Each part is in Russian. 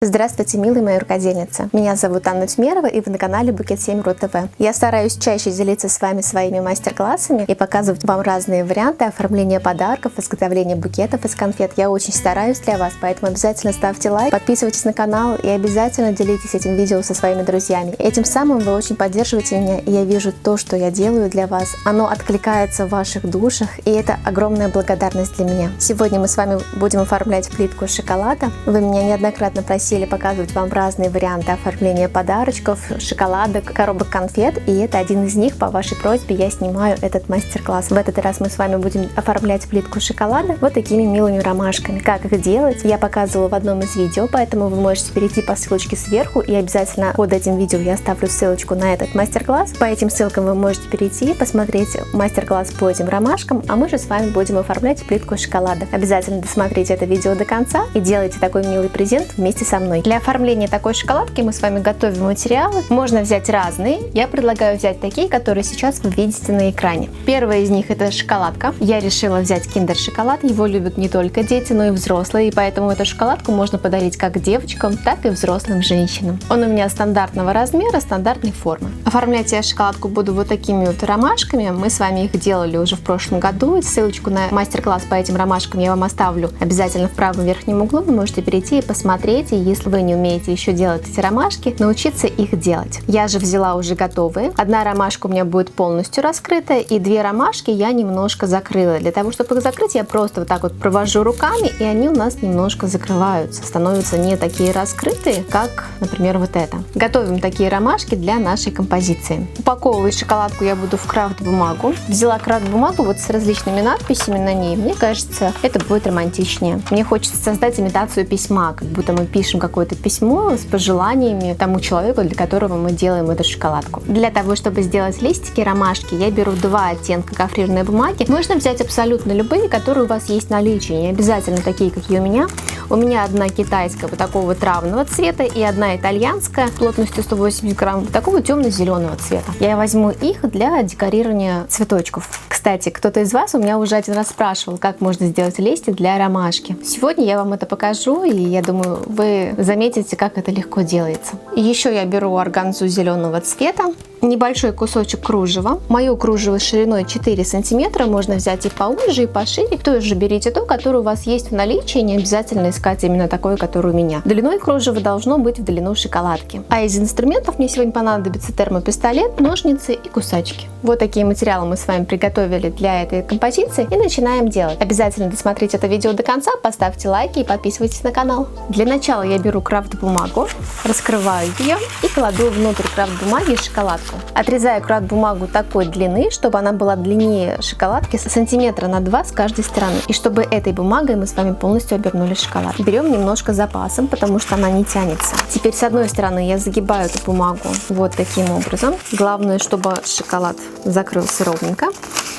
Здравствуйте, милые мои рукодельницы! Меня зовут Анна Тюмерова, и вы на канале Букет7.ру ТВ. Я стараюсь чаще делиться с вами своими мастер-классами и показывать вам разные варианты оформления подарков, изготовления букетов из конфет. Я очень стараюсь для вас, поэтому обязательно ставьте лайк, подписывайтесь на канал и обязательно делитесь этим видео со своими друзьями. Этим самым вы очень поддерживаете меня, и я вижу то, что я делаю для вас. Оно откликается в ваших душах, и это огромная благодарность для меня. Сегодня мы с вами будем оформлять плитку шоколада. Вы меня неоднократно просили показывать вам разные варианты оформления подарочков, шоколадок, коробок конфет, и это один из них. По вашей просьбе я снимаю этот мастер-класс. В этот раз мы с вами будем оформлять плитку шоколада вот такими милыми ромашками. Как их делать, я показывала в одном из видео, поэтому вы можете перейти по ссылочке сверху, и обязательно под этим видео я оставлю ссылочку на этот мастер-класс. По этим ссылкам вы можете перейти, посмотреть мастер-класс по этим ромашкам, а мы же с вами будем оформлять плитку шоколада. Обязательно досмотрите это видео до конца и делайте такой милый презент вместе со мной. Для оформления такой шоколадки мы с вами готовим материалы. Можно взять разные. Я предлагаю взять такие, которые сейчас вы видите на экране. Первая из них это шоколадка. Я решила взять киндер-шоколад. Его любят не только дети, но и взрослые, и поэтому эту шоколадку можно подарить как девочкам, так и взрослым женщинам. Он у меня стандартного размера, стандартной формы. Оформлять я шоколадку буду вот такими вот ромашками. Мы с вами их делали уже в прошлом году. Ссылочку на мастер-класс по этим ромашкам я вам оставлю обязательно в правом верхнем углу. Вы можете перейти и посмотреть, и если вы не умеете еще делать эти ромашки, научиться их делать. Я же взяла уже готовые. Одна ромашка у меня будет полностью раскрыта, и две ромашки я немножко закрыла. Для того, чтобы их закрыть, я просто вот так вот провожу руками, и они у нас немножко закрываются, становятся не такие раскрытые, как, например, вот это. Готовим такие ромашки для нашей композиции. Упаковывать шоколадку я буду в крафт-бумагу. Взяла крафт-бумагу вот с различными надписями на ней. Мне кажется, это будет романтичнее. Мне хочется создать имитацию письма, как будто мы пишем какое-то письмо с пожеланиями тому человеку, для которого мы делаем эту шоколадку. Для того, чтобы сделать листики ромашки, я беру два оттенка гофрированной бумаги. Можно взять абсолютно любые, которые у вас есть в наличии, не обязательно такие, какие у меня. У меня одна китайская вот такого травного цвета и одна итальянская плотностью 180 грамм такого темно-зеленого цвета. Я возьму их для декорирования цветочков. Кстати, кто-то из вас у меня уже один раз спрашивал, как можно сделать листик для ромашки. Сегодня я вам это покажу, и я думаю, вы заметите, как это легко делается. И еще я беру органзу зеленого цвета, небольшой кусочек кружева. Мое кружево шириной 4 сантиметра, можно взять и поуже, и пошире. Тоже берите то, которое у вас есть в наличии, не обязательно искать именно такое, которое у меня. Длиной кружева должно быть в длину шоколадки. А из инструментов мне сегодня понадобится термопистолет, ножницы и кусачки. Вот такие материалы мы с вами приготовили для этой композиции и начинаем делать. Обязательно досмотрите это видео до конца, поставьте лайки и подписывайтесь на канал. Для начала я беру крафт-бумагу, раскрываю ее и кладу внутрь крафт-бумаги шоколадку. Отрезаю крафт-бумагу такой длины, чтобы она была длиннее шоколадки сантиметра на 2 с каждой стороны. И чтобы этой бумагой мы с вами полностью обернули шоколад. Берем немножко запасом, потому что она не тянется. Теперь с одной стороны я загибаю эту бумагу вот таким образом. Главное, чтобы шоколад закрылся ровненько.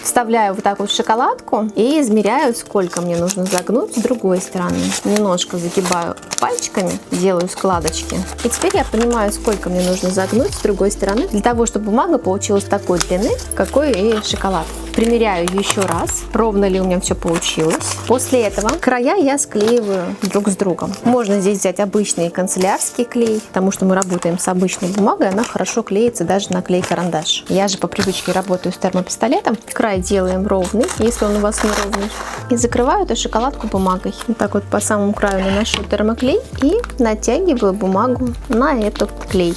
Вставляю вот так вот шоколадку и измеряю, сколько мне нужно загнуть с другой стороны. Немножко загибаю пальчиками, делаю складочки. И теперь я понимаю, сколько мне нужно загнуть с другой стороны, для того, чтобы бумага получилась такой длины, какой и шоколад. Примеряю еще раз, ровно ли у меня все получилось. После этого края я склеиваю друг с другом. Можно здесь взять обычный канцелярский клей, потому что мы работаем с обычной бумагой, она хорошо клеится даже на клей-карандаш. Я же по привычке работаю с термопистолетом. Край делаем ровный, если он у вас не ровный. И закрываю эту шоколадку бумагой. Вот так вот по самому краю наношу термоклей и натягиваю бумагу на этот клей.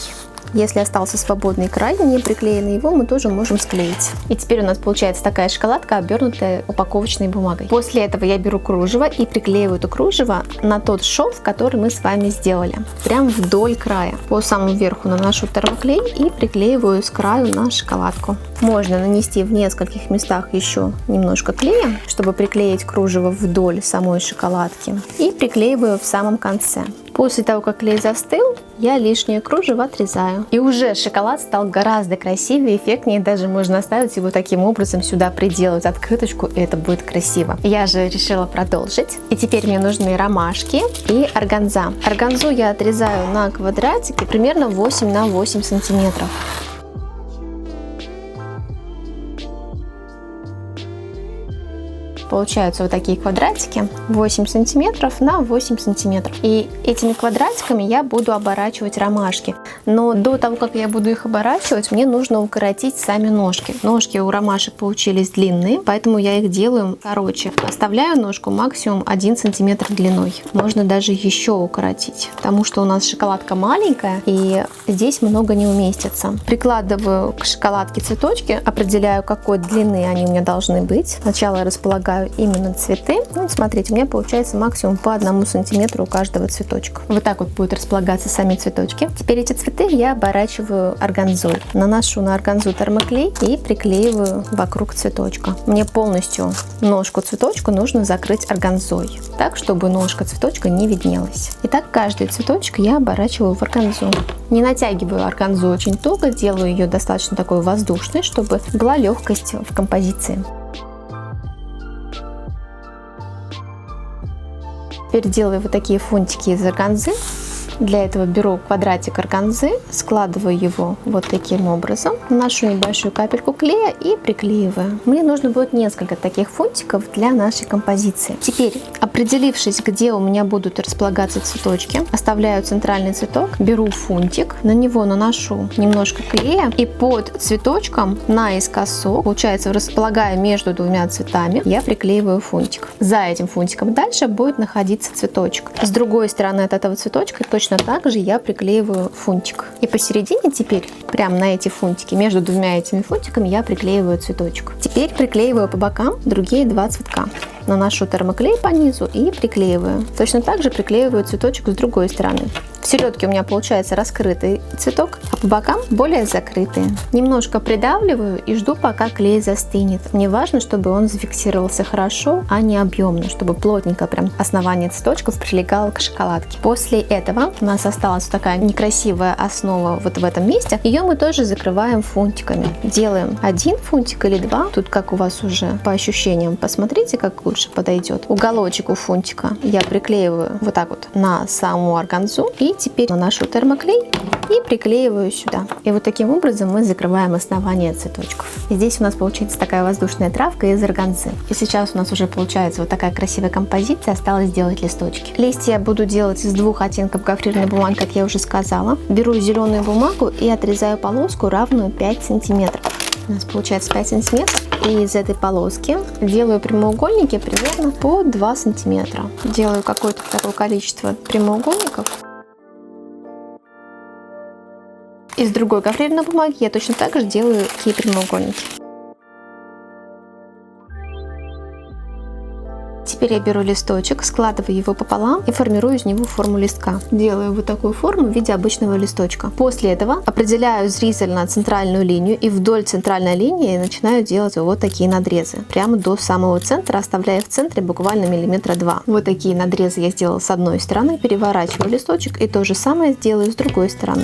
Если остался свободный край, не приклеенный, его мы тоже можем склеить. И теперь у нас получается такая шоколадка, обернутая упаковочной бумагой. После этого я беру кружево и приклеиваю это кружево на тот шов, который мы с вами сделали. Прям вдоль края. По самому верху наношу термоклей и приклеиваю с краю на шоколадку. Можно нанести в нескольких местах еще немножко клея, чтобы приклеить кружево вдоль самой шоколадки. И приклеиваю в самом конце. После того, как клей застыл, я лишнее кружево отрезаю. И уже шоколад стал гораздо красивее, эффектнее. Даже можно оставить его таким образом, сюда приделать открыточку, и это будет красиво. Я же решила продолжить. И теперь мне нужны ромашки и органза. Органзу я отрезаю на квадратики примерно 8 на 8 сантиметров. получаются вот такие квадратики 8 сантиметров на 8 сантиметров. И этими квадратиками я буду оборачивать ромашки. Но до того, как я буду их оборачивать, мне нужно укоротить сами ножки. Ножки у ромашек получились длинные, поэтому я их делаю короче. Оставляю ножку максимум 1 сантиметр длиной. Можно даже еще укоротить, потому что у нас шоколадка маленькая и здесь много не уместится. Прикладываю к шоколадке цветочки, определяю, какой длины они у меня должны быть. Сначала я располагаю именно цветы. Ну, смотрите, у меня получается максимум по 1 сантиметру у каждого цветочка. Вот так вот будут располагаться сами цветочки. Теперь эти цветы я оборачиваю органзой. Наношу на органзу термоклей и приклеиваю вокруг цветочка. Мне полностью ножку цветочка нужно закрыть органзой, так, чтобы ножка цветочка не виднелась. Итак, каждый цветочек я оборачиваю в органзу. Не натягиваю органзу очень туго, делаю ее достаточно такой воздушной, чтобы была легкость в композиции. Теперь делаю вот такие фунтики из органзы. Для этого беру квадратик органзы, складываю его вот таким образом, наношу небольшую капельку клея и приклеиваю. Мне нужно будет несколько таких фунтиков для нашей композиции. Теперь, определившись, где у меня будут располагаться цветочки, оставляю центральный цветок, беру фунтик, на него наношу немножко клея и под цветочком наискосок, получается, располагая между двумя цветами, я приклеиваю фунтик. За этим фунтиком дальше будет находиться цветочек. С другой стороны от этого цветочка точно так же я приклеиваю фунтик. И посередине теперь, прямо на эти фунтики, между двумя этими фунтиками я приклеиваю цветочек. Теперь приклеиваю по бокам другие два цветка. Наношу термоклей по низу и приклеиваю. Точно так же приклеиваю цветочек с другой стороны. В середке у меня получается раскрытый цветок, а по бокам более закрытые. Немножко придавливаю и жду, пока клей застынет. Мне важно, чтобы он зафиксировался хорошо, а не объемно, чтобы плотненько прям основание цветочков прилегало к шоколадке. После этого у нас осталась такая некрасивая основа вот в этом месте. Ее мы тоже закрываем фунтиками. Делаем 1 фунтик или 2. Тут как у вас уже по ощущениям. Посмотрите, как лучше подойдет. Уголочек у фунтика я приклеиваю вот так вот на саму органзу. И теперь наношу термоклей и приклеиваю сюда. И вот таким образом мы закрываем основание цветочков. И здесь у нас получается такая воздушная травка из органзы. И сейчас у нас уже получается вот такая красивая композиция. Осталось сделать листочки. Листья я буду делать из 2 оттенков гофрированной бумаги, как я уже сказала. Беру зеленую бумагу и отрезаю полоску равную 5 сантиметров. У нас получается 5 сантиметров. И из этой полоски делаю прямоугольники примерно по 2 сантиметра. Делаю какое-то такое количество прямоугольников. Из другой гофрированной бумаги я точно так же делаю такие прямоугольники. Теперь я беру листочек, складываю его пополам и формирую из него форму листка. Делаю вот такую форму в виде обычного листочка. После этого определяю зрительно центральную линию и вдоль центральной линии начинаю делать вот такие надрезы. Прямо до самого центра, оставляя в центре буквально 2 мм. Вот такие надрезы я сделала с одной стороны, переворачиваю листочек и то же самое сделаю с другой стороны.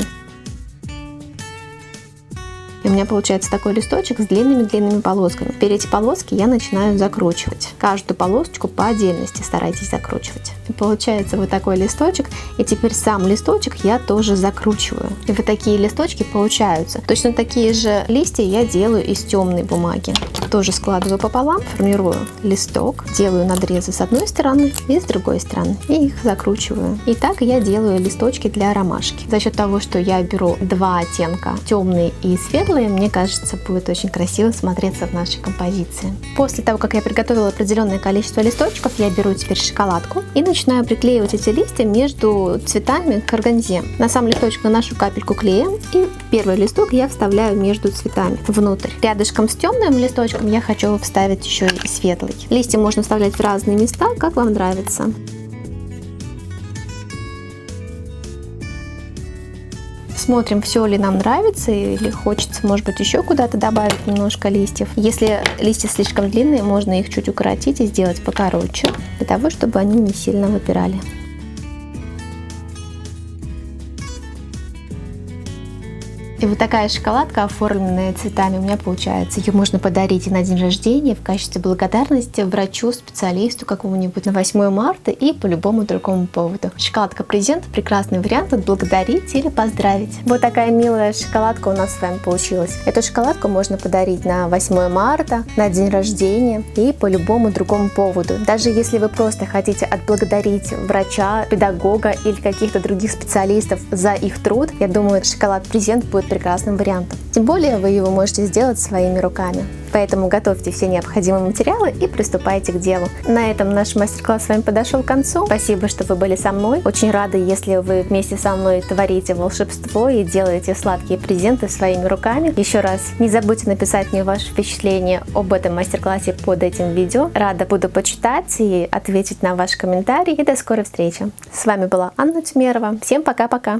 И у меня получается такой листочек с длинными-длинными полосками. Теперь эти полоски я начинаю закручивать. Каждую полосочку по отдельности старайтесь закручивать. И получается вот такой листочек. И теперь сам листочек я тоже закручиваю. И вот такие листочки получаются. Точно такие же листья я делаю из темной бумаги. Тоже складываю пополам, формирую листок, делаю надрезы с одной стороны и с другой стороны. И их закручиваю. И так я делаю листочки для ромашки. За счет того, что я беру 2 оттенка, темный и светлый, мне кажется, будет очень красиво смотреться в нашей композиции. После того, как я приготовила определенное количество листочков, я беру теперь шоколадку и начинаю приклеивать эти листья между цветами к органзе. На сам листочек наношу капельку клея и первый листок я вставляю между цветами внутрь. Рядышком с темным листочком я хочу вставить еще и светлый. Листья можно вставлять в разные места, как вам нравится. Смотрим, все ли нам нравится или хочется, может быть, еще куда-то добавить немножко листьев. Если листья слишком длинные, можно их чуть укоротить и сделать покороче, для того, чтобы они не сильно выпирали. И вот такая шоколадка, оформленная цветами, у меня получается. Ее можно подарить и на день рождения в качестве благодарности врачу, специалисту какому-нибудь на 8 марта и по любому другому поводу. Шоколадка-презент – прекрасный вариант отблагодарить или поздравить. Вот такая милая шоколадка у нас с вами получилась. Эту шоколадку можно подарить на 8 марта, на день рождения и по любому другому поводу. Даже если вы просто хотите отблагодарить врача, педагога или каких-то других специалистов за их труд, я думаю, шоколад-презент будет прекрасным вариантом. Тем более вы его можете сделать своими руками. Поэтому готовьте все необходимые материалы и приступайте к делу. На этом наш мастер-класс с вами подошел к концу. Спасибо, что вы были со мной. Очень рада, если вы вместе со мной творите волшебство и делаете сладкие презенты своими руками. Еще раз, не забудьте написать мне ваши впечатления об этом мастер-классе под этим видео. Рада буду почитать и ответить на ваши комментарии. И до скорой встречи. С вами была Анна Тюмерова. Всем пока-пока!